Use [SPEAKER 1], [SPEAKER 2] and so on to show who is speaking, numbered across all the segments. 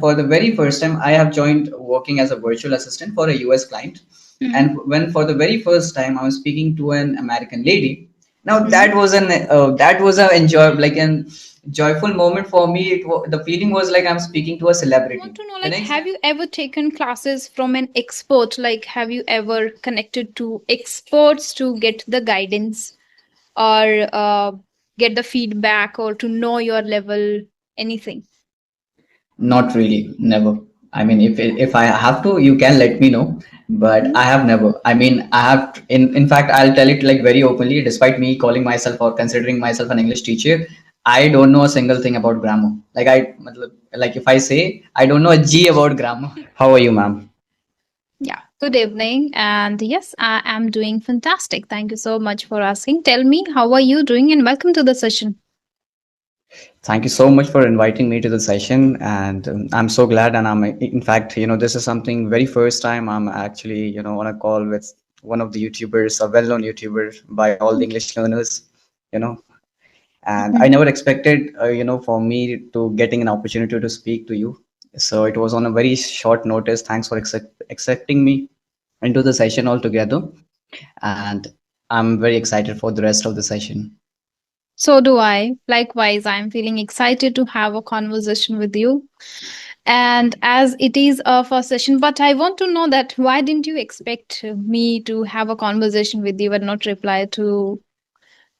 [SPEAKER 1] for the very first time, I have joined working as a virtual assistant for a US client. And when for the very first time I was speaking to an American lady, now that was a enjoy like an joyful moment for me. The feeling was like I'm speaking to a
[SPEAKER 2] I
[SPEAKER 1] celebrity.
[SPEAKER 2] want to know,
[SPEAKER 1] The
[SPEAKER 2] like,
[SPEAKER 1] next
[SPEAKER 2] have you ever taken classes from an expert? Like, have you ever connected to experts to get the guidance or get the feedback or to know your level, anything?
[SPEAKER 1] Not really, never. I mean, if I have to, you can let me know, but
[SPEAKER 2] Mhm.
[SPEAKER 1] I have never. I mean, I have in fact, I'll tell it like very openly. Despite me calling myself or considering myself an English teacher, I don't know a single thing about grammar. Like if I say I don't know a G about grammar. How are you, ma'am?
[SPEAKER 2] Yeah. Good evening. And yes, I am doing fantastic. Thank you so much for asking. Tell me, how are you doing? And welcome to the session.
[SPEAKER 1] Thank you so much for inviting me to the session, and I'm so glad. And I'm, in fact, this is something very first time I'm actually, on a call with one of the YouTubers, a well-known YouTuber by all the English learners, you know. And I
[SPEAKER 2] Mhm.
[SPEAKER 1] never expected, for me to getting an opportunity to speak to you. So it was on a very short notice. Thanks for accepting me into the session altogether, and I'm very excited for the rest of the session.
[SPEAKER 2] So do I. Likewise, I'm feeling excited to have a conversation with you. And as it is a first session, but I want to know that why didn't you expect me to have a conversation with you and not reply to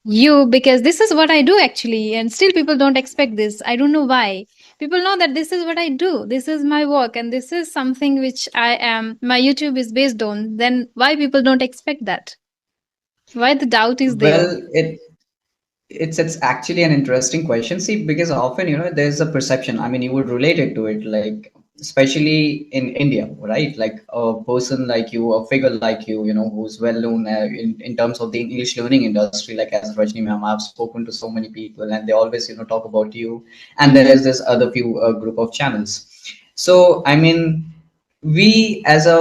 [SPEAKER 2] you? Because this is what I do actually, and still people don't expect this. I don't know why. People know that this is what I do. This is my work, and this is something which my YouTube is based on. Then why people don't expect that? Why the doubt is there?
[SPEAKER 1] Well, it's actually an interesting question. See, because often, there's a perception. I mean, you would relate it to it, like especially in India, right? Like a person like you, a figure like you, who's well known in terms of the English learning industry, like as Rajni ma'am. I've spoken to so many people, and they always, talk about you. And there is
[SPEAKER 2] Mm-hmm.
[SPEAKER 1] this other few group of channels. So, I mean, we as a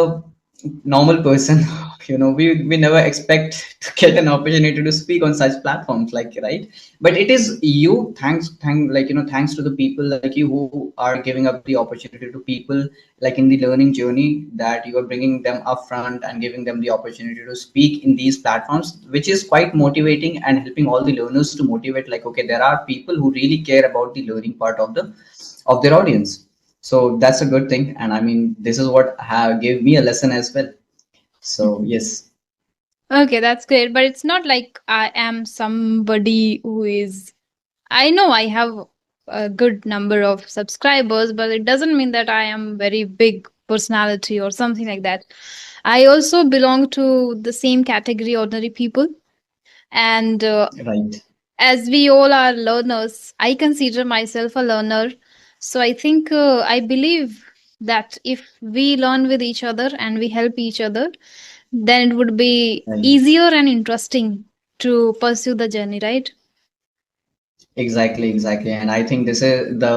[SPEAKER 1] normal person, we never expect to get an opportunity to speak on such platforms, like, right? But it is you, thanks to the people like you who are giving up the opportunity to people like in the learning journey, that you are bringing them up front and giving them the opportunity to speak in these platforms, which is quite motivating and helping all the learners to motivate, like, okay, there are people who really care about the learning part of their audience. So that's a good thing, and I mean, this is what have gave me a lesson as well. So yes.
[SPEAKER 2] Okay, that's great. But it's not like I am somebody who is. I know I have a good number of subscribers, but it doesn't mean that I am very big personality or something like that. I also belong to the same category, ordinary people. And
[SPEAKER 1] Right.
[SPEAKER 2] as we all are learners, I consider myself a learner. So I think I believe that if we learn with each other and we help each other, then it would be
[SPEAKER 1] Right.
[SPEAKER 2] easier and interesting to pursue the journey, right?
[SPEAKER 1] Exactly, exactly. And I think this is the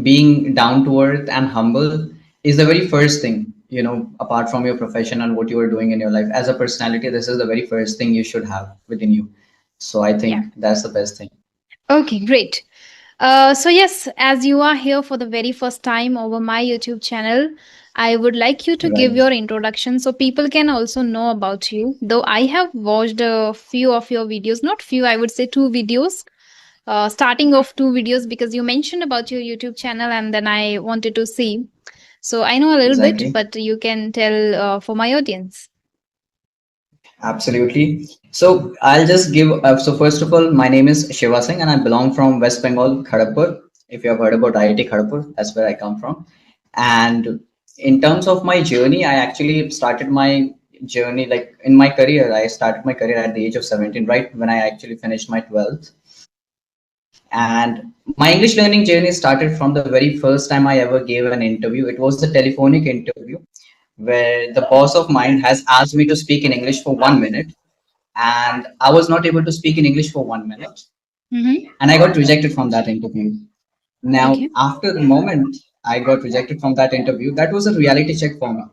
[SPEAKER 1] being down to earth and humble is the very first thing, apart from your profession and what you are doing in your life. As a personality, this is the very first thing you should have within you. So I
[SPEAKER 2] Yeah.
[SPEAKER 1] think that's the best thing.
[SPEAKER 2] Okay, great. So yes, as you are here for the very first time over my YouTube channel, I would like you to give
[SPEAKER 1] Right.
[SPEAKER 2] your introduction so people can also know about you. Though I have watched a few of your videos, not few, I would say two videos, starting of two videos because you mentioned about your YouTube channel and then I wanted to see. So I know a little bit,
[SPEAKER 1] Exactly.
[SPEAKER 2] but you can tell for my audience.
[SPEAKER 1] Absolutely. So I'll just give. So first of all, my name is Shiva Singh, and I belong from West Bengal, Kharagpur. If you have heard about IIT Kharagpur, that's where I come from. And in terms of my journey, I actually started my journey like in my career. I started my career at the age of 17, right when I actually finished my 12th. And my English learning journey started from the very first time I ever gave an interview. It was a telephonic interview where the boss of mine has asked me to speak in English for 1 minute, and I was not able to speak in English for 1 minute,
[SPEAKER 2] Mm-hmm.
[SPEAKER 1] and I got rejected from that interview. Now,
[SPEAKER 2] Okay.
[SPEAKER 1] after the moment I got rejected from that interview, that was a reality check for me.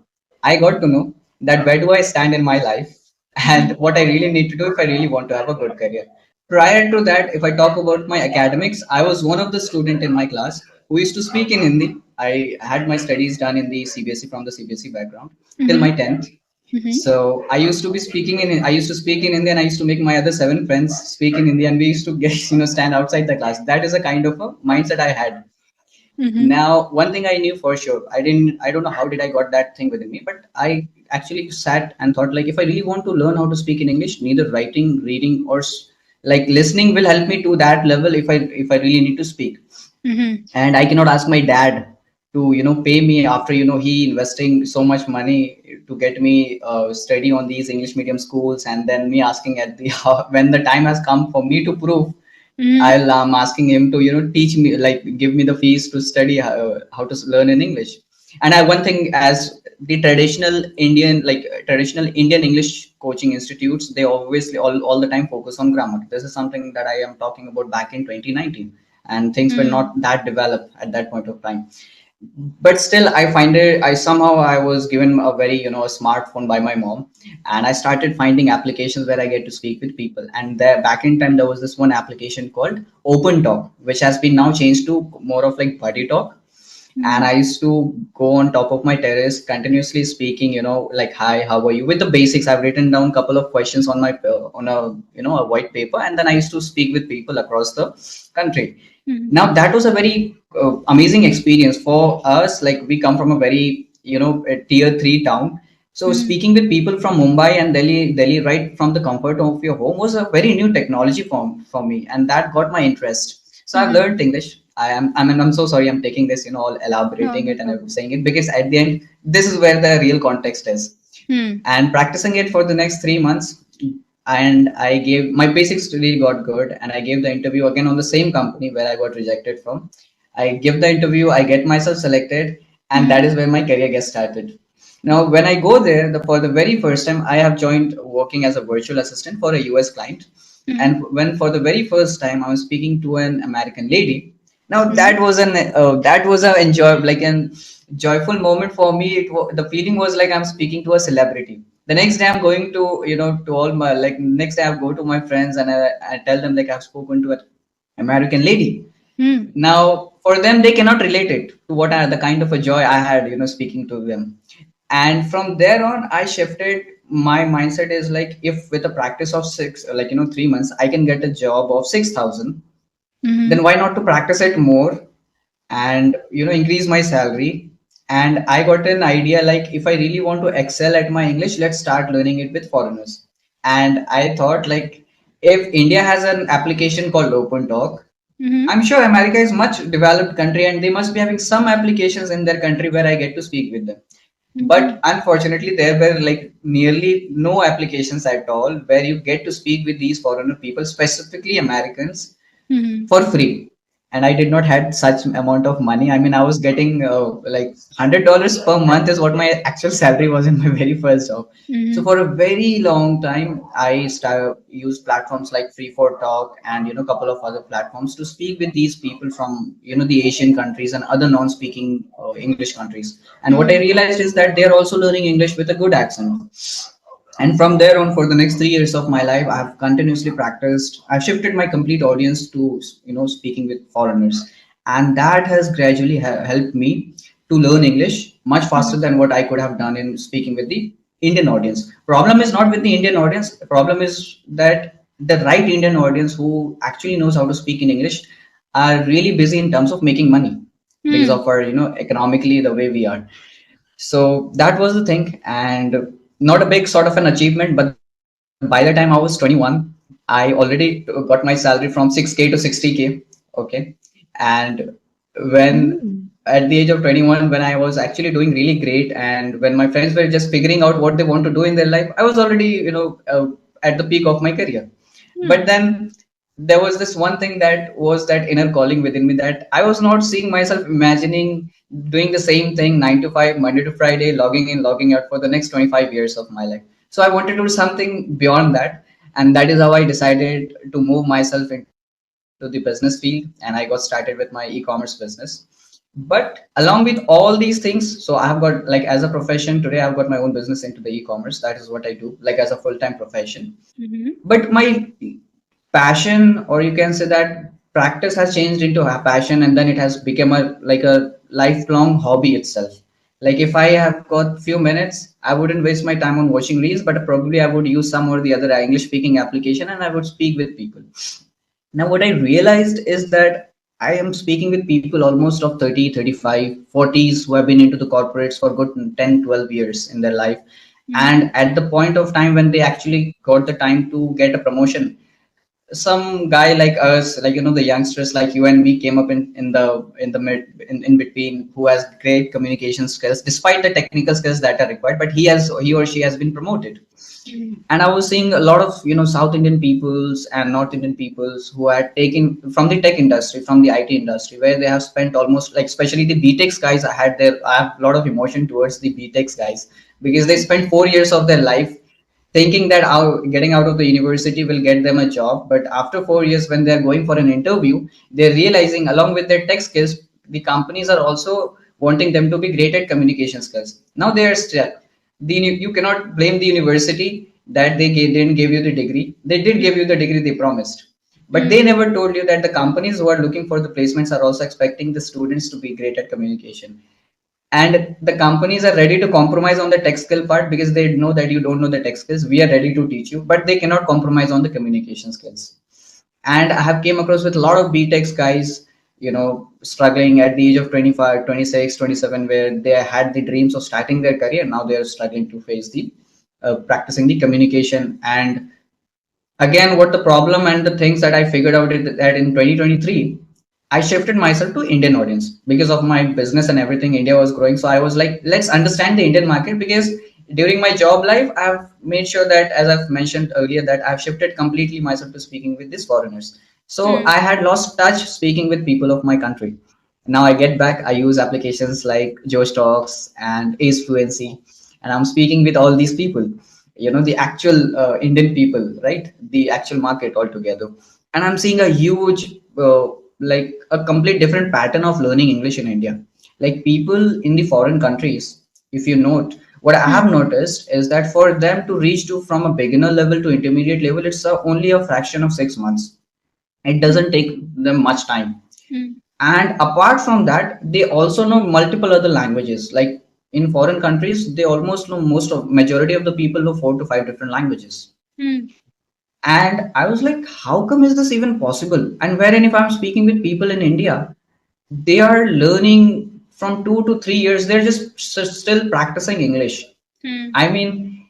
[SPEAKER 1] I got to know that where do I stand in my life and
[SPEAKER 2] Mm-hmm.
[SPEAKER 1] what I really need to do if I really want to have a good career. Prior to that, if I talk about my academics, I was one of the student in my class who used to speak in Hindi. I had my studies done in the CBSE from the CBSE background till
[SPEAKER 2] Mm-hmm.
[SPEAKER 1] my 10th.
[SPEAKER 2] Mm-hmm.
[SPEAKER 1] So I used to speak in Hindi, and I used to make my other seven friends speak in Hindi, and we used to get, stand outside the class. That is a kind of a mindset I had.
[SPEAKER 2] Mm-hmm.
[SPEAKER 1] Now, one thing I knew for sure, I don't know how did I got that thing within me, but I actually sat and thought like, if I really want to learn how to speak in English, neither writing, reading, or like listening will help me to that level if I really need to speak.
[SPEAKER 2] Mm-hmm.
[SPEAKER 1] And I cannot ask my dad to pay me after he investing so much money to get me study on these English medium schools, and then me asking at the when the time has come for me to prove,
[SPEAKER 2] Mm-hmm.
[SPEAKER 1] I'll asking him to teach me, like give me the fees to study how to learn in English. And I one thing, as the traditional Indian English coaching institutes, they obviously all the time focus on grammar. This is something that I am talking about back in 2019, and things were
[SPEAKER 2] Mm-hmm.
[SPEAKER 1] not that developed at that point of time. But still, I find it, I was given a very a smartphone by my mom, and I started finding applications where I get to speak with people. And there, back in time, there was this one application called Open Talk, which has been now changed to more of like Buddy Talk. And I used to go on top of my terrace continuously speaking, like, hi, how are you, with the basics. I've written down a couple of questions on my on a a white paper, and then I used to speak with people across the country.
[SPEAKER 2] Mm-hmm.
[SPEAKER 1] Now that was a very amazing experience for us. Like, we come from a very a tier 3 town, so
[SPEAKER 2] Mm-hmm.
[SPEAKER 1] speaking with people from Mumbai and Delhi right from the comfort of your home was a very new technology for me, and that got my interest. So I've
[SPEAKER 2] Mm-hmm.
[SPEAKER 1] learned English. I'm so sorry I'm taking this, all
[SPEAKER 2] No,
[SPEAKER 1] elaborating
[SPEAKER 2] no
[SPEAKER 1] it and
[SPEAKER 2] problem.
[SPEAKER 1] saying it, because at the end, this is where the real context is.
[SPEAKER 2] Hmm.
[SPEAKER 1] And practicing it for the next 3 months, and I gave my basics really got good, and I gave the interview again on the same company where I got rejected from. I give the interview, I get myself selected, and that
[SPEAKER 2] Mm-hmm.
[SPEAKER 1] is where my career gets started. Now, when I go there, for the very first time, I have joined working as a virtual assistant for a US client.
[SPEAKER 2] Mm-hmm.
[SPEAKER 1] And when for the very first time I was speaking to an American lady, now
[SPEAKER 2] Mm-hmm.
[SPEAKER 1] that was a enjoy like an joyful moment for me. The feeling was like I'm speaking to a celebrity. The next day I'm going to to all my, like, next day I go to my friends, and I tell them like I've spoken to an American lady.
[SPEAKER 2] Mm-hmm.
[SPEAKER 1] Now, for them, they cannot relate it to what are the kind of a joy I had, speaking to them. And from there on, I shifted. My mindset is like, if with a practice of 3 months, I can get a job of 6,000, then why not to practice it more and increase my salary. And I got an idea, like, if I really want to excel at my English, let's start learning it with foreigners. And I thought, like, if India has an application called Open Talk,
[SPEAKER 2] Mm-hmm.
[SPEAKER 1] I'm sure America is much developed country, and they must be having some applications in their country where I get to speak with them.
[SPEAKER 2] Mm-hmm.
[SPEAKER 1] But unfortunately, there were like nearly no applications at all where you get to speak with these foreigner people, specifically Americans,
[SPEAKER 2] Mm-hmm.
[SPEAKER 1] for free. And I did not had such amount of money. I mean, I was getting like $100 per month is what my actual salary was in my very first job. So
[SPEAKER 2] Mm-hmm.
[SPEAKER 1] for a very long time, I used platforms like Free for Talk and couple of other platforms to speak with these people from the Asian countries and other non-speaking English countries. And what I
[SPEAKER 2] Mm-hmm.
[SPEAKER 1] realized is that they are also learning English with a good accent. And from there on, for the next 3 years of my life, I've continuously practiced. I've shifted my complete audience to speaking with foreigners, and that has gradually helped me to learn English much faster than what I could have done in speaking with the Indian audience. Problem is not with the Indian audience. The problem is that the right Indian audience who actually knows how to speak in English are really busy in terms of making money, because
[SPEAKER 2] Mm-hmm.
[SPEAKER 1] of our economically the way we are. So that was the thing, and not a big sort of an achievement. But by the time I was 21, I already got my salary from 6K to 60K. Okay. And when
[SPEAKER 2] Mm-hmm.
[SPEAKER 1] at the age of 21, when I was actually doing really great, and when my friends were just figuring out what they want to do in their life, I was already, at the peak of my career. But then there was this one thing that was that inner calling within me, that I was not seeing myself imagining doing the same thing 9 to 5, Monday to Friday, logging in, logging out for the next 25 years of my life. So I wanted to do something beyond that. And that is how I decided to move myself into the business field. And I got started with my e-commerce business. But along with all these things, so I have got, like, as a profession today, I've got my own business into the e-commerce. That is what I do, like, as a full-time profession.
[SPEAKER 2] Mm-hmm.
[SPEAKER 1] But my passion, or you can say that practice, has changed into a passion, and then it has become a like a lifelong hobby itself. Like if I have got few minutes, I wouldn't waste my time on watching reels, but probably I would use some or the other English speaking application and I would speak with people. Now, what I realized is that I am speaking with people almost of 30, 35, 40s who have been into the corporates for good 10, 12 years in their life.
[SPEAKER 2] Mm.
[SPEAKER 1] And at the point of time when they actually got the time to get a promotion, some guy like us, like the youngsters like you and me, came up in the mid in between, who has great communication skills despite the technical skills that are required, but he or she has been promoted.
[SPEAKER 2] Mm.
[SPEAKER 1] And I was seeing a lot of South Indian peoples and North Indian peoples who are taken from the tech industry, from the IT industry, where they have spent almost, like especially the BTEX guys. I have a lot of emotion towards the BTEX guys, because they spent 4 years of their life thinking that getting out of the university will get them a job. But after 4 years, when they're going for an interview, they're realizing, along with their tech skills, the companies are also wanting them to be great at communication skills. Now they are still, you cannot blame the university that didn't give you the degree. They did give you the degree they promised, but they
[SPEAKER 2] Mm.
[SPEAKER 1] never told you that the companies who are looking for the placements are also expecting the students to be great at communication. And the companies are ready to compromise on the tech skill part, because they know that you don't know the tech skills. We are ready to teach you, but they cannot compromise on the communication skills. And I have came across with a lot of BTEX guys, struggling at the age of 25, 26, 27, where they had the dreams of starting their career. Now they are struggling to face the practicing the communication. And again, what the problem and the things that I figured out is that in 2023, I shifted myself to Indian audience because of my business and everything. India was growing, so I was like, let's understand the Indian market. Because during my job life, I've made sure that, as I've mentioned earlier, that I've shifted completely myself to speaking with these foreigners. So
[SPEAKER 2] Mm.
[SPEAKER 1] I had lost touch speaking with people of my country. Now I get back. I use applications like Josh Talks and Ace Fluency, and I'm speaking with all these people. The actual Indian people, right? The actual market altogether. And I'm seeing a huge, like a complete different pattern of learning English in India. Like people in the foreign countries, if you note, what I have
[SPEAKER 2] Mm.
[SPEAKER 1] noticed is that for them to reach to from a beginner level to intermediate level, it's only a fraction of 6 months. It
[SPEAKER 2] Mm.
[SPEAKER 1] doesn't take them much time.
[SPEAKER 2] Mm.
[SPEAKER 1] And apart from that, they also know multiple other languages. Like in foreign countries, they almost know, most of majority of the people know 4 to 5 different languages.
[SPEAKER 2] Mm.
[SPEAKER 1] And I was like, how come is this even possible? And wherein if I'm speaking with people in India, they are learning from 2 to 3 years. They're just still practicing English.
[SPEAKER 2] Mm.
[SPEAKER 1] I mean,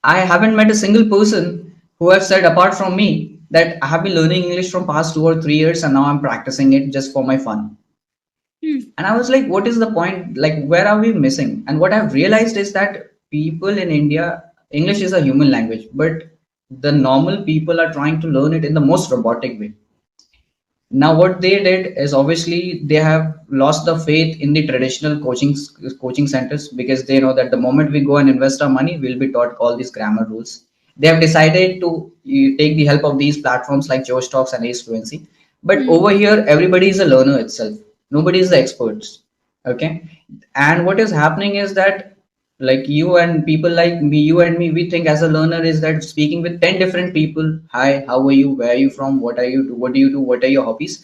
[SPEAKER 1] I haven't met a single person who have said apart from me that I have been learning English from past 2 or 3 years and now I'm practicing it just for my fun.
[SPEAKER 2] Mm.
[SPEAKER 1] And I was like, what is the point? Like, where are we missing? And what I've realized is that people in India, English is a human language, but the normal people are trying to learn it in the most robotic way. Now, what they did is, obviously they have lost the faith in the traditional coaching centers, because they know that the moment we go and invest our money, we'll be taught all these grammar rules. They have decided to take the help of these platforms like Joe Stocks and Ace Fluency. But
[SPEAKER 2] Mm.
[SPEAKER 1] over here, everybody is a learner itself. Nobody is the experts. Okay. And what is happening is that, like you and people like me, you and me, we think as a learner is that speaking with 10 different people, hi, how are you, where are you from, what are you do, what do you do, what are your hobbies.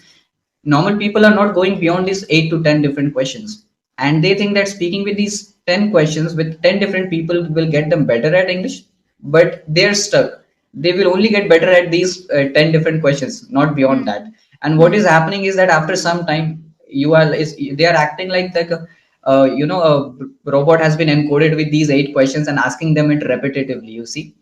[SPEAKER 1] Normal people are not going beyond these 8 to 10 different questions, and they think that speaking with these 10 questions with 10 different people will get them better at English. But they're stuck. They will only get better at these 10 different questions, not beyond
[SPEAKER 2] Mm.
[SPEAKER 1] that. And what is
[SPEAKER 2] Mm.
[SPEAKER 1] happening is that after some time, they are acting like a robot has been encoded with these 8 questions and asking them it repetitively, you see.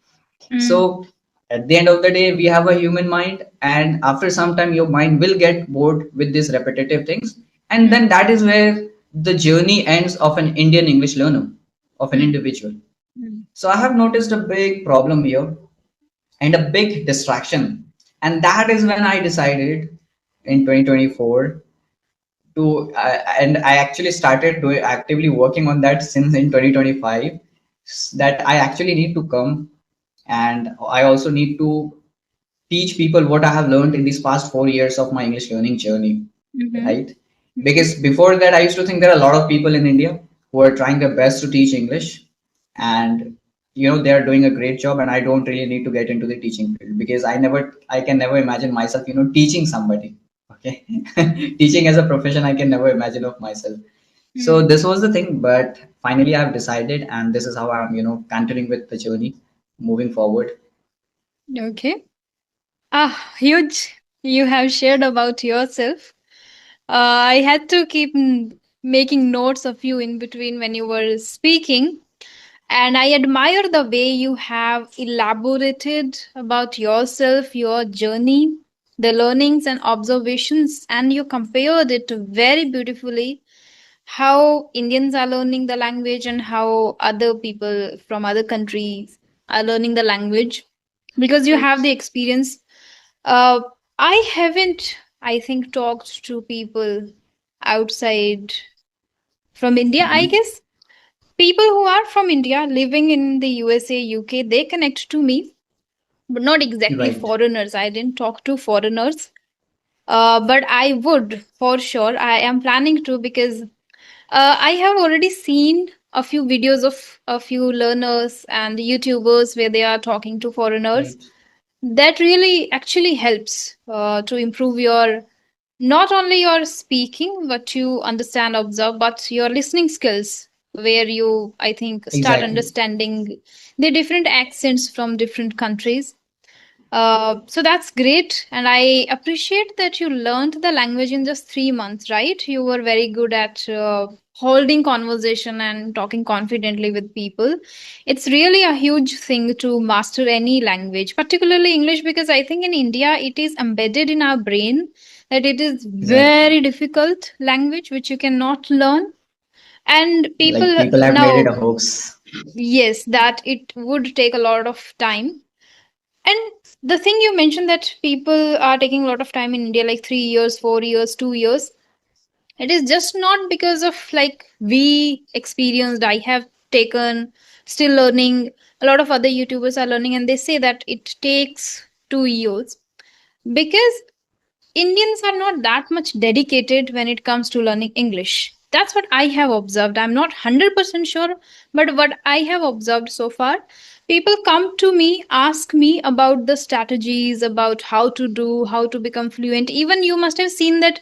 [SPEAKER 2] Mm.
[SPEAKER 1] So at the end of the day, we have a human mind, and after some time, your mind will get bored with these repetitive things. And then
[SPEAKER 2] Mm.
[SPEAKER 1] that is where the journey ends of an Indian English learner, of an
[SPEAKER 2] Mm.
[SPEAKER 1] individual.
[SPEAKER 2] Mm.
[SPEAKER 1] So I have noticed a big problem here and a big distraction. And that is when I decided in 2024 to, and I actually started doing actively working on that since in 2025, that I actually need to come, and I also need to teach people what I have learned in these past 4 years of my English learning journey,
[SPEAKER 2] Mhm.
[SPEAKER 1] right?
[SPEAKER 2] Mhm.
[SPEAKER 1] Because before that, I used to think there are a lot of people in India who are trying their best to teach English, and they are doing a great job, and I don't really need to get into the teaching field, because I can never imagine myself, teaching somebody. Okay, teaching as a profession, I can never imagine of myself. So
[SPEAKER 2] Hmm.
[SPEAKER 1] this was the thing, but finally I've decided, and this is how I'm, continuing with the journey, moving forward.
[SPEAKER 2] Okay. Ah, huge. You have shared about yourself. I had to keep making notes of you in between when you were speaking. And I admire the way you have elaborated about yourself, your journey, the learnings and observations, and you compared it very beautifully how Indians are learning the language and how other people from other countries are learning the language because you have the experience. Uh, I haven't, I think, talked to people outside from India. I
[SPEAKER 1] Mhm.
[SPEAKER 2] guess people who are from India living in the USA, UK, they connect to me, but not exactly
[SPEAKER 1] Right.
[SPEAKER 2] foreigners. I didn't talk to foreigners, but I would for sure. I am planning to because I have already seen a few videos of a few learners and YouTubers where they are talking to foreigners.
[SPEAKER 1] Right.
[SPEAKER 2] That really actually helps to improve your not only your speaking, but you understand, observe, but your listening skills, where you, I think, start
[SPEAKER 1] Exactly.
[SPEAKER 2] understanding the different accents from different countries. So that's great. And I appreciate that you learned the language in just 3 months, right? You were very good at holding conversation and talking confidently with people. It's really a huge thing to master any language, particularly English, because I think in India it is embedded in our brain that it is
[SPEAKER 1] Exactly.
[SPEAKER 2] very difficult language which you cannot learn. And
[SPEAKER 1] Like
[SPEAKER 2] people
[SPEAKER 1] people have made it
[SPEAKER 2] now,
[SPEAKER 1] a hoax.
[SPEAKER 2] yes, that it would take a lot of time. And the thing you mentioned that people are taking a lot of time in India, like 3 years, 4 years, 2 years, it is just not because of like we experienced. I have taken, still learning. A lot of other YouTubers are learning, and they say that it takes 2 years because Indians are not that much dedicated when it comes to learning English. That's what I have observed. I'm not 100% sure, but what I have observed so far, people come to me, ask me about the strategies, about how to do, how to become fluent. Even you must have seen that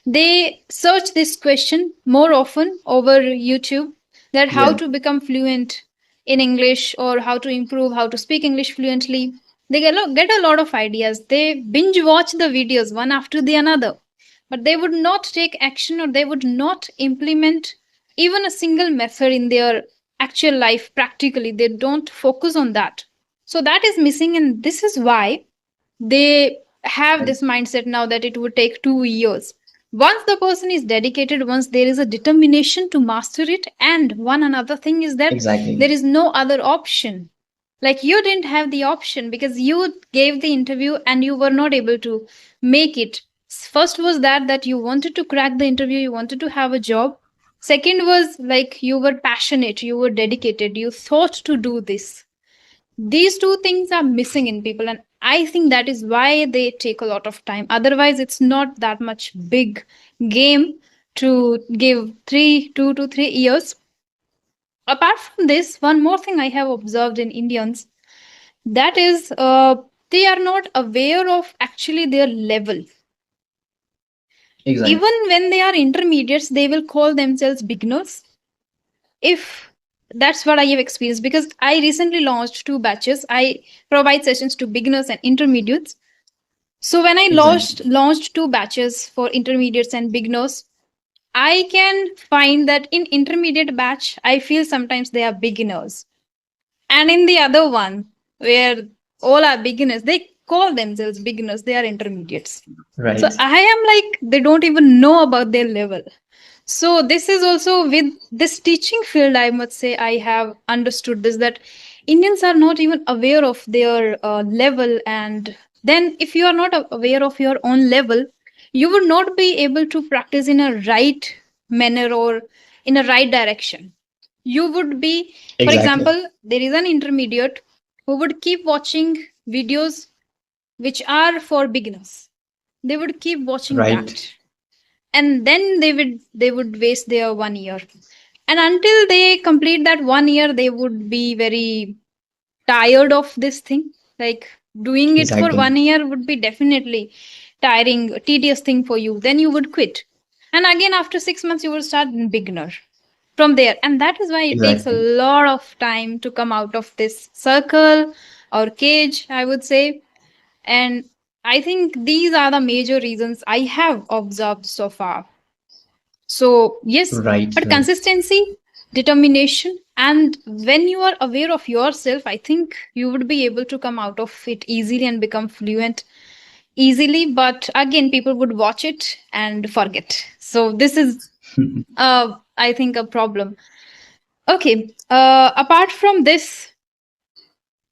[SPEAKER 2] they search this question more often over YouTube, that how
[SPEAKER 1] Yeah.
[SPEAKER 2] to become fluent in English or how to improve, how to speak English fluently. They get a lot of ideas. They binge watch the videos one after the another, but they would not take action or they would not implement even a single method in their actual life practically. They don't focus on that. So that is missing, and this is why they have
[SPEAKER 1] Right.
[SPEAKER 2] this mindset now that it would take 2 years. Once the person is dedicated, once there is a determination to master it, and one another thing is that
[SPEAKER 1] Exactly.
[SPEAKER 2] there is no other option. Like you didn't have the option because you gave the interview and you were not able to make it. First was that you wanted to crack the interview, you wanted to have a job. Second was like you were passionate, you were dedicated, you thought to do this. These two things are missing in people, and I think that is why they take a lot of time. Otherwise it's not that much big game to give 2 to 3 years. Apart from this, one more thing I have observed in Indians, that is they are not aware of actually their level.
[SPEAKER 1] Exactly.
[SPEAKER 2] Even when they are intermediates, they will call themselves beginners. If that's what I have experienced, because I recently launched 2 batches. I provide sessions to beginners and intermediates. So when I
[SPEAKER 1] Exactly.
[SPEAKER 2] launched 2 batches for intermediates and beginners, I can find that in intermediate batch, I feel sometimes they are beginners. And in the other one, where all are beginners, they call themselves beginners, they are intermediates. So
[SPEAKER 1] Right.
[SPEAKER 2] I am like, they don't even know about their level. So this is also with this teaching field, I must say, I have understood this, that Indians are not even aware of their level. And then if you are not aware of your own level, you would not be able to practice in a right manner or in a right direction. You would be, for
[SPEAKER 1] Exactly.
[SPEAKER 2] example, there is an intermediate who would keep watching videos which are for beginners. They would keep watching
[SPEAKER 1] Right.
[SPEAKER 2] that, and then they would waste their 1 year, and until they complete that 1 year they would be very tired of this thing. Like doing it for
[SPEAKER 1] Exactly.
[SPEAKER 2] 1 year would be definitely tiring, tedious thing for you, then you would quit. And again, after 6 months, you will start in beginner from there. And that is why it takes a
[SPEAKER 1] Exactly.
[SPEAKER 2] lot of time to come out of this circle or cage, I would say. And I think these are the major reasons I have observed so far. So, yes,
[SPEAKER 1] Right,
[SPEAKER 2] but
[SPEAKER 1] right.
[SPEAKER 2] consistency, determination, and when you are aware of yourself, I think you would be able to come out of it easily and become fluent easily. But again, people would watch it and forget. So, this is, I think, a problem. Okay, apart from this,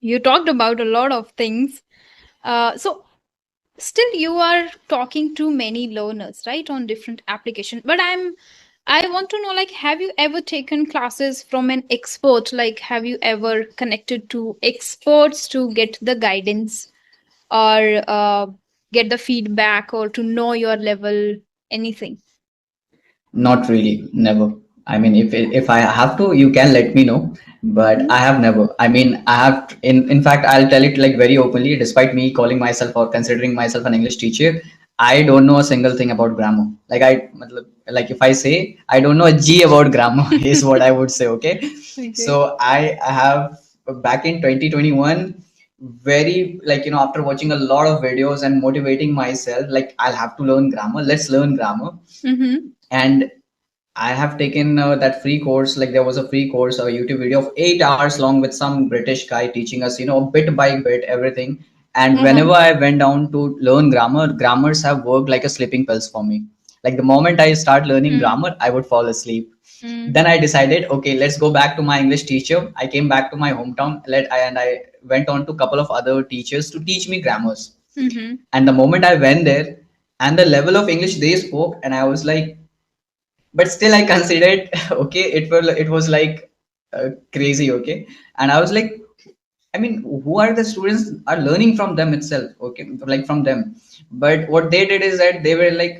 [SPEAKER 2] you talked about a lot of things. So, still you are talking to many learners, right, on different applications. But I want to know, like, have you ever taken classes from an expert? Like, have you ever connected to experts to get the guidance or get the feedback or to know your level, anything?
[SPEAKER 1] Not really, never. I mean, if I have to, you can let me know, but
[SPEAKER 2] Mhm.
[SPEAKER 1] I have never. I mean, I have in fact, I'll tell it like very openly. Despite me calling myself or considering myself an English teacher, I don't know a single thing about grammar. Like if I say I don't know a G about grammar is what I would say. Okay,
[SPEAKER 2] Okay.
[SPEAKER 1] so I have back in 2021, very like after watching a lot of videos and motivating myself, like I'll have to learn grammar. Let's learn grammar.
[SPEAKER 2] Mm-hmm.
[SPEAKER 1] And I have taken that free course. Like there was a free course, a YouTube video of 8 hours long with some British guy teaching us, bit by bit everything. And
[SPEAKER 2] Uh-huh.
[SPEAKER 1] whenever I went down to learn grammar, grammars have worked like a sleeping pills for me. Like the moment I start learning
[SPEAKER 2] Mm.
[SPEAKER 1] grammar, I would fall asleep.
[SPEAKER 2] Mm.
[SPEAKER 1] Then I decided, okay, let's go back to my English teacher. I came back to my hometown, and I went on to a couple of other teachers to teach me grammars.
[SPEAKER 2] Mm-hmm.
[SPEAKER 1] And the moment I went there, and the level of English they spoke, and I was like, but still I considered okay, it was like crazy. Okay, and I was like, I mean, who are the students are learning from them itself? Okay, like from them. But what they did is that they were like,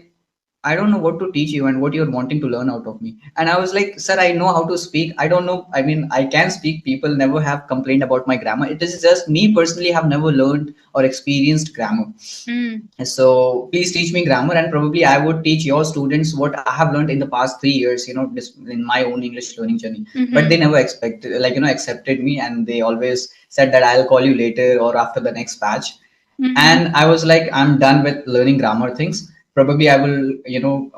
[SPEAKER 1] I don't know what to teach you and what you're wanting to learn out of me. And I was like, sir, I know how to speak. I don't know. I mean, I can speak. People never have complained about my grammar. It is just me personally have never learned or experienced grammar.
[SPEAKER 2] Mm.
[SPEAKER 1] So please teach me grammar, and probably I would teach your students what I have learned in the past 3 years, in my own English learning journey. But they
[SPEAKER 2] Mm-hmm.
[SPEAKER 1] never expected, like, accepted me, and they always said that I'll call you later or after the next batch.
[SPEAKER 2] Mm-hmm.
[SPEAKER 1] And I was like, I'm done with learning grammar things. Probably I will,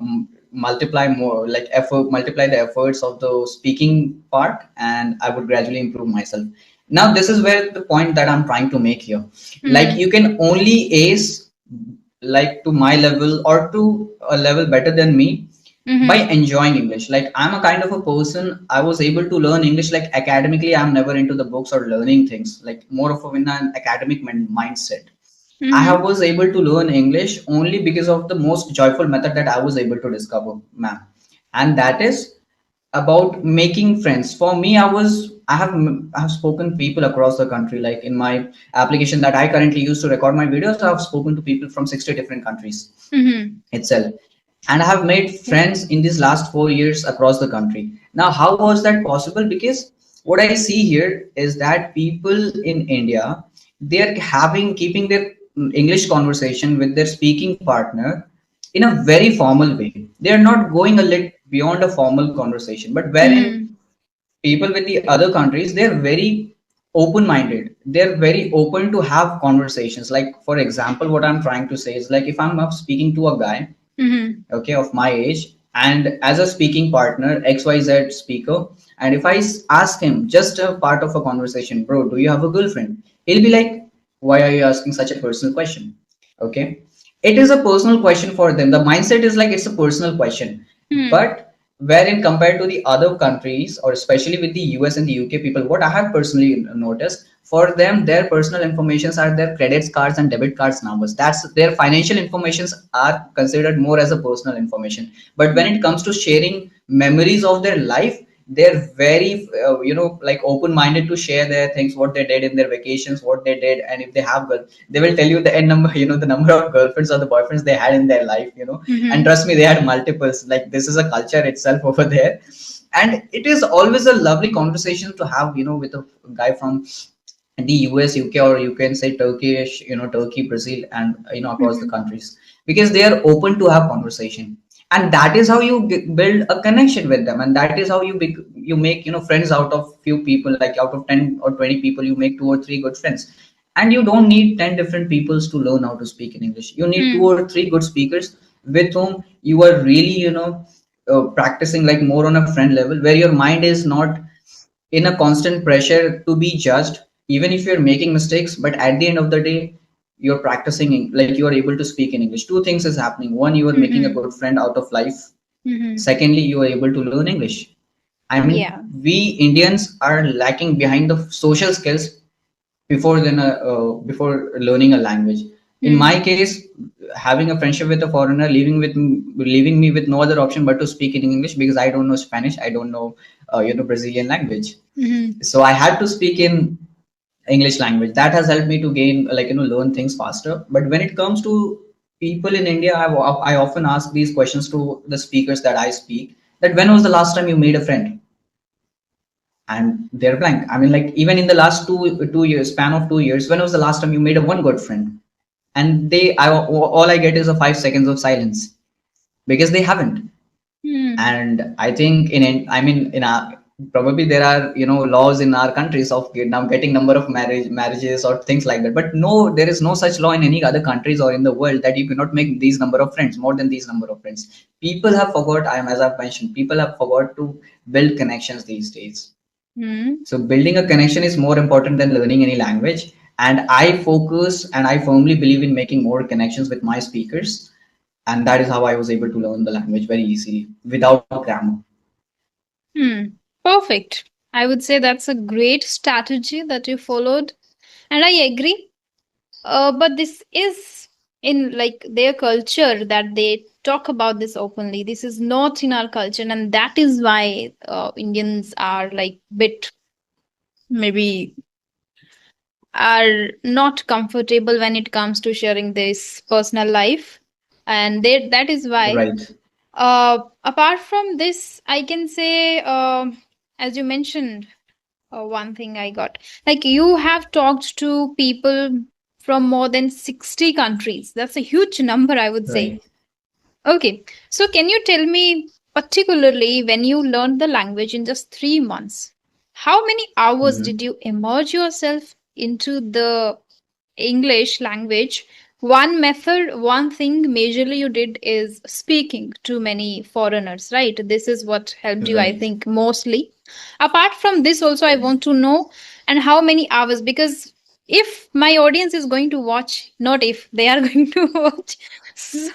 [SPEAKER 1] multiply more, like effort, multiply the efforts of the speaking part, and I would gradually improve myself. Now, this is where the point that I'm trying to make here. Like,
[SPEAKER 2] Mm.
[SPEAKER 1] you can only ace like to my level or to a level better than me by
[SPEAKER 2] Mm-hmm.
[SPEAKER 1] enjoying English. Like I'm a kind of a person, I was able to learn English like academically. I'm never into the books or learning things, like more of a in an academic mindset. I have
[SPEAKER 2] Mm-hmm.
[SPEAKER 1] was able to learn English only because of the most joyful method that I was able to discover, ma'am. And that is about making friends. For me, I have spoken people across the country. Like in my application that I currently use to record my videos, I have spoken to people from 60 different countries
[SPEAKER 2] Mm-hmm.
[SPEAKER 1] itself. And I have made
[SPEAKER 2] Okay.
[SPEAKER 1] friends in these last 4 years across the country. Now, how was that possible? Because what I see here is that people in India, they're keeping their English conversation with their speaking partner in a very formal way. They're not going a little beyond a formal conversation, but wherein
[SPEAKER 2] Mm-hmm.
[SPEAKER 1] people with the other countries, they're very open minded, they're very open to have conversations. Like for example, what I'm trying to say is, like, if I'm speaking to a guy,
[SPEAKER 2] Mm-hmm.
[SPEAKER 1] okay, of my age, and as a speaking partner, XYZ speaker, and if I ask him just a part of a conversation, bro, do you have a girlfriend? He'll be like, why are you asking such a personal question? Okay, it is a personal question for them. The mindset is like it's a personal question.
[SPEAKER 2] Mm-hmm.
[SPEAKER 1] But wherein compared to the other countries, or especially with the US and the UK people, what I have personally noticed, for them, their personal informations are their credit cards and debit cards numbers. That's their financial informations are considered more as a personal information. But when it comes to sharing memories of their life, they're very like open minded to share their things, what they did in their vacations, what they did. And if they have girl, they will tell you the end number, the number of girlfriends or the boyfriends they had in their life. And
[SPEAKER 2] Mm-hmm.
[SPEAKER 1] trust me, they had multiples. Like this is a culture itself over there. And it is always a lovely conversation to have, with a guy from the US, UK, or you can say Turkish, Turkey, Brazil, and across the
[SPEAKER 2] Mm-hmm.
[SPEAKER 1] countries, because they are open to have conversation. and that is how you build a connection with them, and that is how you make, friends out of few people. Like out of 10 or 20 people, you make two or three good friends. And you don't need 10 different peoples to learn how to speak in English. You need two
[SPEAKER 2] Hmm.
[SPEAKER 1] or three good speakers with whom you are really, practicing like more on a friend level, where your mind is not in a constant pressure to be judged, even if you're making mistakes. But at the end of the day, you're practicing like you are able to speak in English. Two things is happening: one, you are making a
[SPEAKER 2] Mm-hmm.
[SPEAKER 1] good friend out of life;
[SPEAKER 2] Mm-hmm.
[SPEAKER 1] secondly, you are able to learn English. I mean,
[SPEAKER 2] Yeah.
[SPEAKER 1] we Indians are lacking behind the social skills before learning a language. In my
[SPEAKER 2] Hmm.
[SPEAKER 1] case, having a friendship with a foreigner, leaving me with no other option but to speak in English, because I don't know Spanish, I don't know Brazilian language.
[SPEAKER 2] Mm-hmm.
[SPEAKER 1] So I had to speak in English language. That has helped me to gain, like, learn things faster. But when it comes to people in India, I often ask these questions to the speakers that I speak, that when was the last time you made a friend? And they're blank. I mean, like, even in the last 2 years span of 2 years, when was the last time you made a one good friend? And all I get is a 5 seconds of silence, because they haven't.
[SPEAKER 2] Hmm.
[SPEAKER 1] And I think I mean, in our, probably there are, laws in our countries of now getting number of marriages or things like that. But no, there is no such law in any other countries or in the world that you cannot make these number of friends, more than these number of friends. People have forgot. As I've mentioned, people have forgot to build connections these days.
[SPEAKER 2] Hmm.
[SPEAKER 1] So building a connection is more important than learning any language. And I focus and I firmly believe in making more connections with my speakers. And that is how I was able to learn the language very easily without grammar.
[SPEAKER 2] Hmm. Perfect. I would say that's a great strategy that you followed. And I agree. But this is in like their culture that they talk about this openly. This is not in our culture, and that is why Indians are like bit maybe are not comfortable when it comes to sharing this personal life, and that is why.
[SPEAKER 1] Right.
[SPEAKER 2] Apart from this, I can say, as you mentioned, one thing I got. Like you have talked to people from more than 60 countries. That's a huge number, I would say.
[SPEAKER 1] Right.
[SPEAKER 2] Okay. So can you tell me, particularly when you learned the language in just 3 months, how many hours did
[SPEAKER 1] Mhm.
[SPEAKER 2] you immerse yourself into the English language? One method, one thing majorly you did is speaking to many foreigners, right? This is what helped you, I
[SPEAKER 1] Right.
[SPEAKER 2] think, mostly. Apart from this, also, I want to know and how many hours, because if my audience is going to watch, not if they are going to watch, so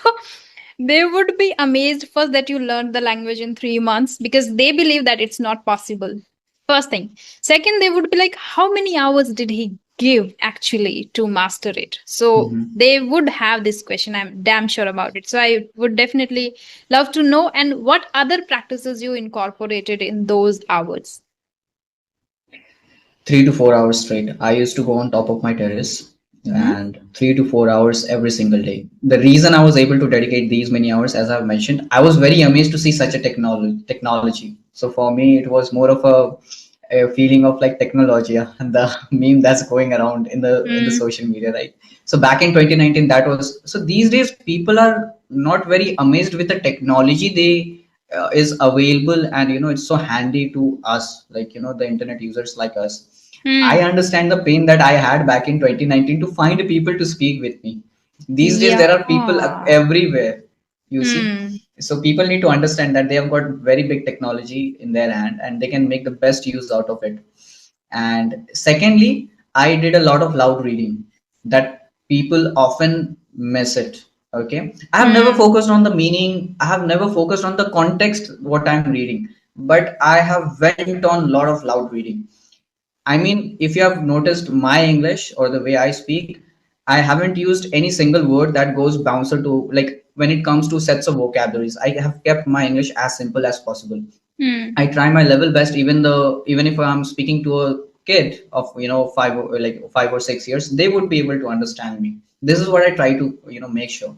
[SPEAKER 2] they would be amazed first that you learned the language in 3 months because they believe that it's not possible. First thing. Second, they would be like, how many hours did he give actually to master it? So
[SPEAKER 1] Mhm.
[SPEAKER 2] they would have this question. I'm damn sure about it. So I would definitely love to know. And what other practices you incorporated in those hours?
[SPEAKER 1] 3 to 4 hours straight. I used to go on top of my terrace,
[SPEAKER 2] Mm-hmm.
[SPEAKER 1] and 3 to 4 hours every single day. The reason I was able to dedicate these many hours, as I've mentioned, I was very amazed to see such a technology. So for me, it was more of a feeling of like technology, and the meme that's going around in the
[SPEAKER 2] Mm,
[SPEAKER 1] social media, right? So back in 2019, that was so. These days, people are not very amazed with the technology they is available, and it's so handy to us, like the internet users like us. I
[SPEAKER 2] mm,
[SPEAKER 1] understand the pain that I had back in 2019 to find people to speak with me. These days
[SPEAKER 2] yeah.
[SPEAKER 1] there are people everywhere, you see.
[SPEAKER 2] Mm,
[SPEAKER 1] So people need to understand that they have got very big technology in their hand, and they can make the best use out of it. And secondly, I did a lot of loud reading that people often miss it. Okay. I have never
[SPEAKER 2] mm,
[SPEAKER 1] focused on the meaning. I have never focused on the context, what I'm reading, but I have went on a lot of loud reading. I mean, if you have noticed my English or the way I speak, I haven't used any single word that goes bouncer to, like, when it comes to sets of vocabularies. I have kept my English as simple as possible.
[SPEAKER 2] mm,
[SPEAKER 1] I try my level best, even if I'm speaking to a kid of 5 or 6 years, they would be able to understand me. This is what I try to make sure.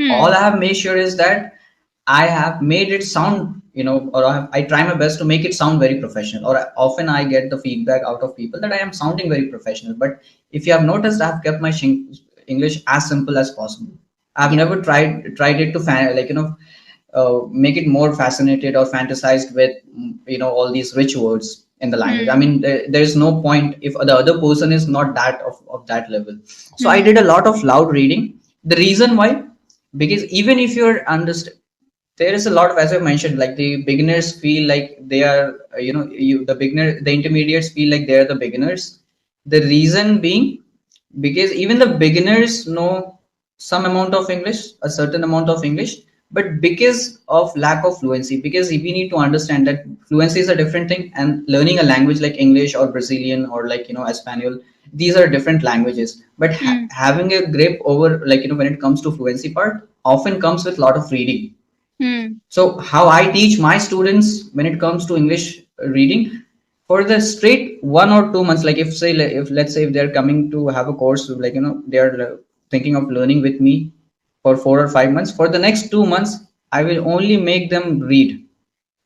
[SPEAKER 1] All
[SPEAKER 2] mm,
[SPEAKER 1] I have made sure is that I have made it sound, or I try my best to make it sound very professional. Often I get the feedback out of people that I am sounding very professional. But if you have noticed, I have kept my English as simple as possible. I've
[SPEAKER 2] yeah.
[SPEAKER 1] never tried it to make it more fascinated or fantasized with all these rich words in the language. I
[SPEAKER 2] Hmm.
[SPEAKER 1] mean, there's no point if the other person is not that of that level. So I did
[SPEAKER 2] Hmm.
[SPEAKER 1] a lot of loud reading. The reason why, because even if you're understand, there is a lot of, as I mentioned, like the beginners feel like they are the beginner, the intermediates feel like they're the beginners. The reason being, because even the beginners know some amount of English, a certain amount of English, but because of lack of fluency, because we need to understand that fluency is a different thing, and learning a language like English or Brazilian or like Espanol, these are different languages. But
[SPEAKER 2] Hmm.
[SPEAKER 1] having a grip over, like when it comes to fluency part, often comes with a lot of reading.
[SPEAKER 2] Hmm.
[SPEAKER 1] So how I teach my students when it comes to English reading, for the straight 1 or 2 months, like if say, if let's say if they're coming to have a course, like they're thinking of learning with me for 4 or 5 months, for the next 2 months I will only make them read,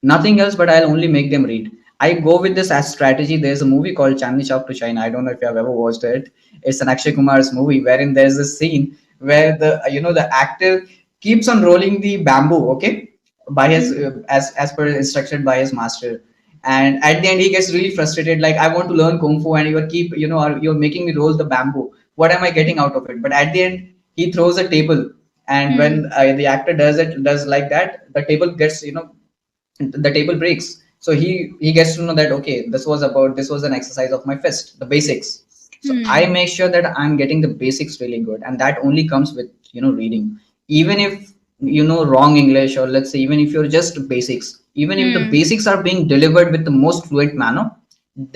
[SPEAKER 1] nothing else, but I'll only make them read. I go with this as strategy. There's a movie called Chandni Chowk to China. I don't know if you have ever watched it. It's an Akshay Kumar's movie wherein there's a scene where the actor keeps on rolling the bamboo, okay, by his
[SPEAKER 2] Hmm.
[SPEAKER 1] as per instructed by his master. And at the end, he gets really frustrated. Like, I want to learn kung fu, and you're making me roll the bamboo. What am I getting out of it? But at the end, he throws a table, and
[SPEAKER 2] Hmm.
[SPEAKER 1] when the actor does like that, the table gets the table breaks. So he gets to know that, okay, this was an exercise of my fist, the basics. So I
[SPEAKER 2] Hmm.
[SPEAKER 1] make sure that I'm getting the basics really good, and that only comes with reading. Even if wrong English, or let's say even if you're just basics, even if the
[SPEAKER 2] Hmm.
[SPEAKER 1] basics are being delivered with the most fluent manner,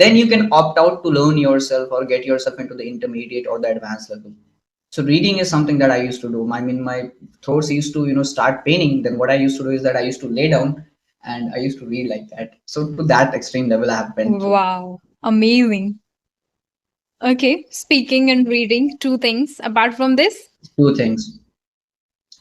[SPEAKER 1] then you can opt out to learn yourself or get yourself into the intermediate or the advanced level. So reading is something that I used to do. I mean, my throats used to, start paining. Then what I used to do is that I used to lay down and I used to read like that. So to that extreme level, I have been through.
[SPEAKER 2] Wow. Amazing. Okay. Speaking and reading, two things apart from this.
[SPEAKER 1] Two things.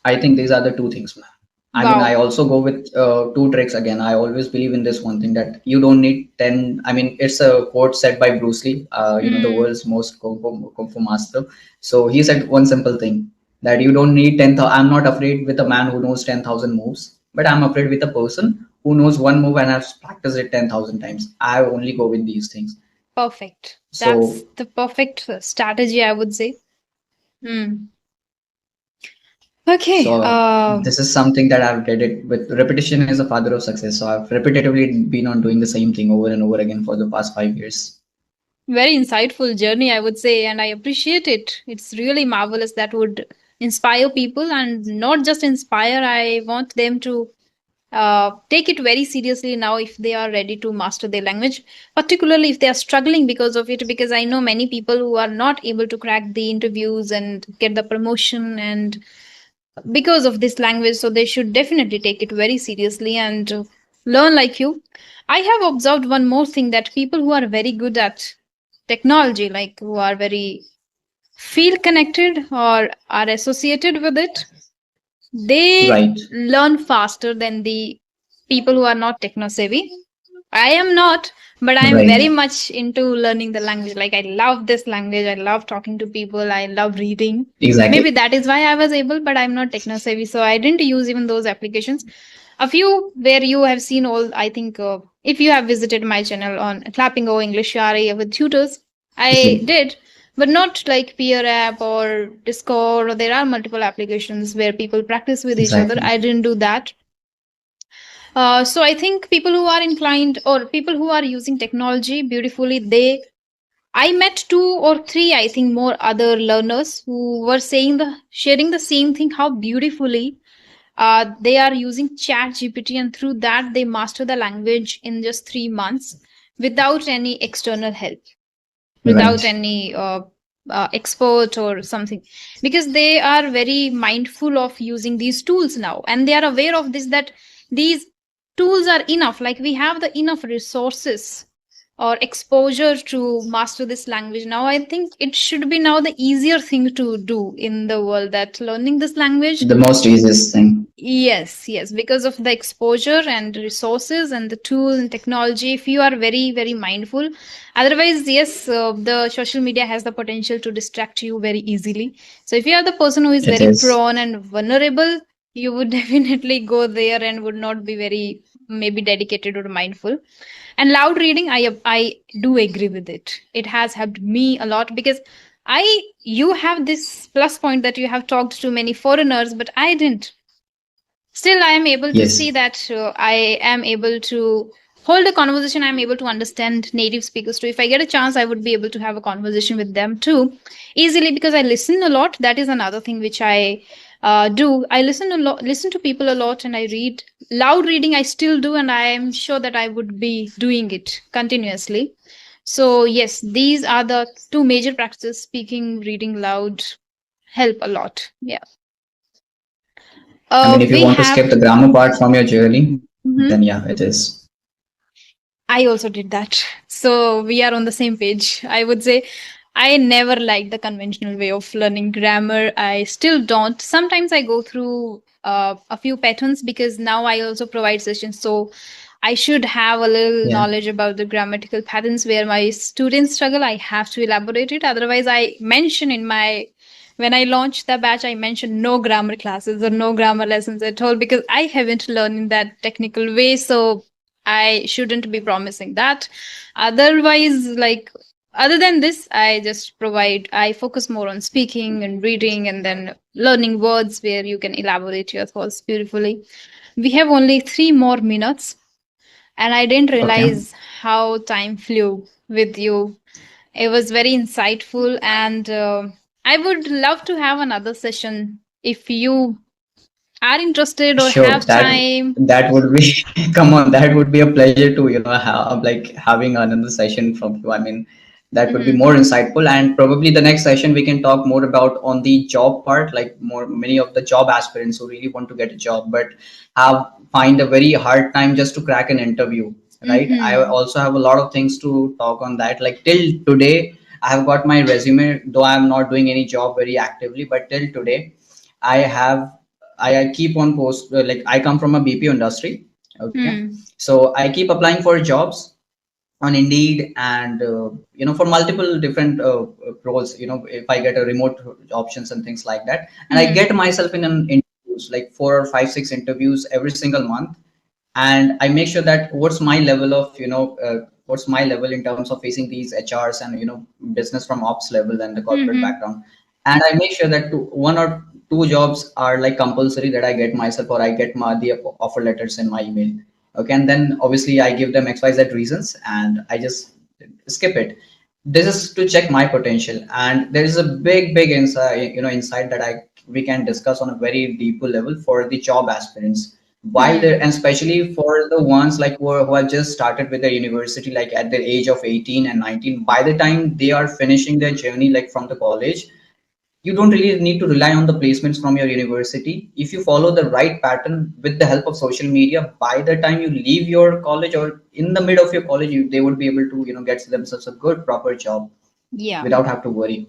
[SPEAKER 1] I think these are the two things, man. I mean, I
[SPEAKER 2] Wow.
[SPEAKER 1] also go with two tricks again. I always believe in this one thing that you don't need 10. I mean, it's a quote said by Bruce Lee, the
[SPEAKER 2] Hmm.
[SPEAKER 1] world's most kung fu master. So he said one simple thing, that you don't need 10,000. I'm not afraid with a man who knows 10,000 moves, but I'm afraid with a person who knows one move and has practiced it 10,000 times. I only go with these things.
[SPEAKER 2] Perfect. That's
[SPEAKER 1] So,
[SPEAKER 2] the perfect strategy, I would say. Hmm. Okay.
[SPEAKER 1] this is something that I've did it with. Repetition is a father of success. So I've repetitively been on doing the same thing over and over again for the past 5 years.
[SPEAKER 2] Very insightful journey, I would say, and I appreciate it. It's really marvelous that would inspire people, and not just inspire, I want them to take it very seriously now if they are ready to master their language, particularly if they are struggling because of it. Because I know many people who are not able to crack the interviews and get the promotion, and because of this language, so they should definitely take it very seriously and learn like you. I have observed one more thing, that people who are very good at technology, like who are very feel connected or are associated with it, they
[SPEAKER 1] Right,
[SPEAKER 2] learn faster than the people who are not techno savvy. I am not, but I am
[SPEAKER 1] right,
[SPEAKER 2] very much into learning the language. Like, I love this language, I love talking to people, I love reading. Maybe
[SPEAKER 1] exactly.
[SPEAKER 2] that is why I was able, but I'm not techno savvy, so I didn't use even those applications. A few where you have seen all, I think, if you have visited my channel on Clapping O English Shari with tutors, I
[SPEAKER 1] See,
[SPEAKER 2] did, but not like Peer App or Discord, or there are multiple applications where people practice with each other.
[SPEAKER 1] exactly.
[SPEAKER 2] I didn't do that. So I think people who are inclined, or people who are using technology beautifully, they, I met two or three, I think, more other learners who were sharing the same thing, how beautifully they are using Chat GPT, and through that they master the language in just 3 months without any external help, without
[SPEAKER 1] Right.
[SPEAKER 2] any expert or something, because they are very mindful of using these tools now, and they are aware of this, that these tools are enough, like we have the enough resources or exposure to master this language. Now I think it should be now the easier thing to do in the world, that learning this language.
[SPEAKER 1] The most easiest thing.
[SPEAKER 2] Yes, yes, because of the exposure and resources and the tools and technology, if you are very, very mindful. Otherwise, yes, the social media has the potential to distract you very easily. So, if you are the person who is
[SPEAKER 1] It
[SPEAKER 2] very
[SPEAKER 1] is.
[SPEAKER 2] prone and vulnerable, you would definitely go there and would not be very maybe dedicated or mindful. And loud reading, I do agree with it. It has helped me a lot because I you have this plus point that you have talked to many foreigners, but I didn't. Still, I am able to see
[SPEAKER 1] Yes.
[SPEAKER 2] that I am able to hold a conversation. I'm able to understand native speakers too. If I get a chance, I would be able to have a conversation with them too easily because I listen a lot. That is another thing which I do. I listen a lot, listen to people a lot, and I read. Loud reading I still do, and I am sure that I would be doing it continuously. So yes, these are the two major practices: speaking, reading loud, help a lot. Yeah.
[SPEAKER 1] I mean, if you
[SPEAKER 2] We
[SPEAKER 1] want to
[SPEAKER 2] have.
[SPEAKER 1] skip the grammar part from your journey,
[SPEAKER 2] Mhm.
[SPEAKER 1] then yeah, it is.
[SPEAKER 2] I also did that. So we are on the same page. I would say I never liked the conventional way of learning grammar. I still don't. Sometimes I go through a few patterns because now I also provide sessions. So I should have a little
[SPEAKER 1] Yeah.
[SPEAKER 2] knowledge about the grammatical patterns where my students struggle. I have to elaborate it. Otherwise, I mention in my when I launched the batch, I mentioned no grammar classes or no grammar lessons at all because I haven't learned in that technical way. So I shouldn't be promising that. Otherwise, like other than this, I focus more on speaking and reading and then learning words where you can elaborate your thoughts beautifully. We have only 3 more minutes, and I didn't
[SPEAKER 1] Okay.
[SPEAKER 2] realize how time flew with you. It was very insightful, and I would love to have another session if you are interested or
[SPEAKER 1] Sure.
[SPEAKER 2] have
[SPEAKER 1] That
[SPEAKER 2] time.
[SPEAKER 1] that would be come on. That would be a pleasure to have like having another session from you. I mean, that would be
[SPEAKER 2] Mhm.
[SPEAKER 1] more insightful, and probably the next session we can talk more about on the job part, like more many of the job aspirants who really want to get a job but have find a very hard time just to crack an interview. Right. I
[SPEAKER 2] Mhm.
[SPEAKER 1] also have a lot of things to talk on that. Like till today, I have got my resume, though I'm not doing any job very actively, but till today, I have I keep on post like I come from a BPO industry. Okay,
[SPEAKER 2] Hmm.
[SPEAKER 1] so I keep applying for jobs on Indeed and for multiple different roles. If I get a remote options and things like that, and I
[SPEAKER 2] Hmm.
[SPEAKER 1] get myself in an interviews like 4 or 5, 6 interviews every single month, and I make sure that what's my level in terms of facing these HRs and business from ops level and the corporate
[SPEAKER 2] Mhm.
[SPEAKER 1] background, and I make sure that one or two jobs are like compulsory that I get myself, or I get the offer letters in my email. Okay, and then obviously I give them XYZ reasons and I just skip it. This is to check my potential, and there is a big insight that I we can discuss on a very deeper level for the job aspirants while there,
[SPEAKER 2] Hmm.
[SPEAKER 1] and especially for the ones like who have just started with their university like at the age of 18 and 19. By the time they are finishing their journey like from the college, you don't really need to rely on the placements from your university. If you follow the right pattern with the help of social media, by the time you leave your college or in the mid of your college, they would be able to get themselves a good proper job
[SPEAKER 2] Yeah.
[SPEAKER 1] without have to worry.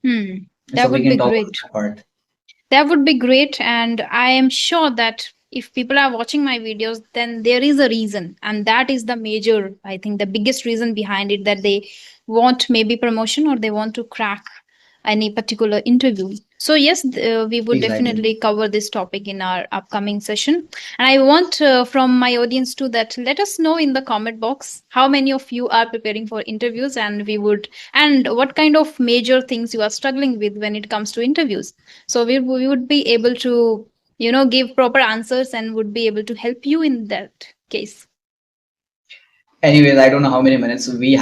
[SPEAKER 2] Hmm.
[SPEAKER 1] So
[SPEAKER 2] That
[SPEAKER 1] we
[SPEAKER 2] would be
[SPEAKER 1] can talk on
[SPEAKER 2] great.
[SPEAKER 1] that part.
[SPEAKER 2] That would be great. And I am sure that if people are watching my videos, then there is a reason. And that is the major, I think, the biggest reason behind it that they want maybe promotion or they want to crack any particular interview. So, yes, we would
[SPEAKER 1] Exactly.
[SPEAKER 2] definitely cover this topic in our upcoming session. And I want from my audience too that let us know in the comment box how many of you are preparing for interviews, and and what kind of major things you are struggling with when it comes to interviews. So we would be able to give proper answers and would be able to help you in that case.
[SPEAKER 1] Anyways, I don't know how many minutes we